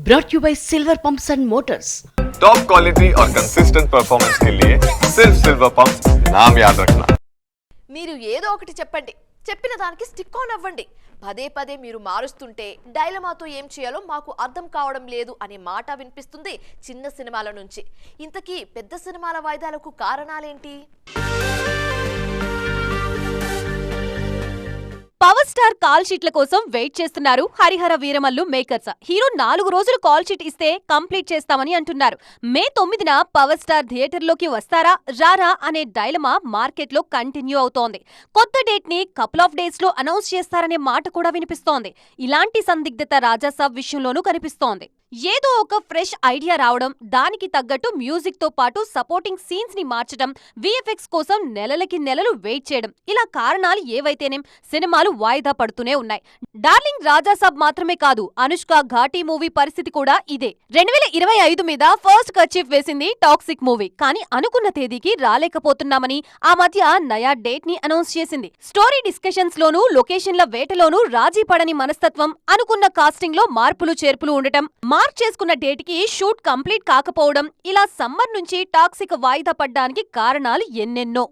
brought you by Silver Pumps and Motors. Top quality और consistent performance के लिए सिर्फ सिल्वर पंप्स नाम याद रखना. మీరు ఏదో ఒకటి చెప్పండి, చెప్పిన దానికి స్టిక్ ఆన్ అవ్వండి. పదే పదే మీరు మారుస్తుంటే డైలమాతో ఏం చేయాలో మాకు అర్థం కావడం లేదు అనే మాట వినిపిస్తుంది చిన్న సినిమాల నుంచి. ఇంతకీ పెద్ద సినిమాల వాయిదాలకు కారణాలేంటి? పవర్ స్టార్ కాల్ షీట్ల కోసం వెయిట్ చేస్తున్నారు హరిహర వీరమల్లు మేకర్స్. హీరో 4 రోజులు కాల్ షీట్ ఇస్తే కంప్లీట్ చేస్తామని అంటున్నారు. మే 9న పవర్ స్టార్ థియేటర్లోకి వస్తారా రారా అనే డైలమా మార్కెట్లో కంటిన్యూ అవుతోంది. కొత్త డేట్ ని కపుల్ ఆఫ్ డేస్ లో అనౌన్స్ చేస్తారనే మాట కూడా వినిపిస్తోంది. ఇలాంటి సందిగ్ధత రాజాసాబ్ విషయంలోనూ కనిపిస్తోంది. ఏదో ఒక ఫ్రెష్ ఐడియా రావడం, దానికి తగ్గట్టు మ్యూజిక్ తో పాటు సపోర్టింగ్ సీన్స్ ని మార్చడం, విఎఫ్ఎక్స్ కోసం నెలలకి నెలలు వెయిట్ చేయడం, ఇలా కారణాలు ఏవైతేనేం సినిమాలు వాయిదా పడుతూనే ఉన్నాయి. డార్లింగ్ రాజాసాబ్ మాత్రమే కాదు, అనుష్క ఘాటీ మూవీ పరిస్థితి కూడా ఇదే. 2025 మీద ఫస్ట్ కర్చీఫ్ వేసింది టాక్సిక్ మూవీ. కానీ అనుకున్న తేదీకి రాలేకపోతున్నామని ఆ మధ్య నయా డేట్ ని అనౌన్స్ చేసింది. స్టోరీ డిస్కషన్స్ లోనూ లొకేషన్ల వేటలోనూ రాజీ పడని మనస్తత్వం, అనుకున్న కాస్టింగ్ లో మార్పులు చేర్పులు ఉండటం, మార్క్ చేసుకున్న డేట్కి షూట్ కంప్లీట్ కాకపోవడం, ఇలా సమ్మర్ నుంచి టాక్సిక్ వాయిదా పడ్డానికి కారణాలు ఎన్నెన్నో.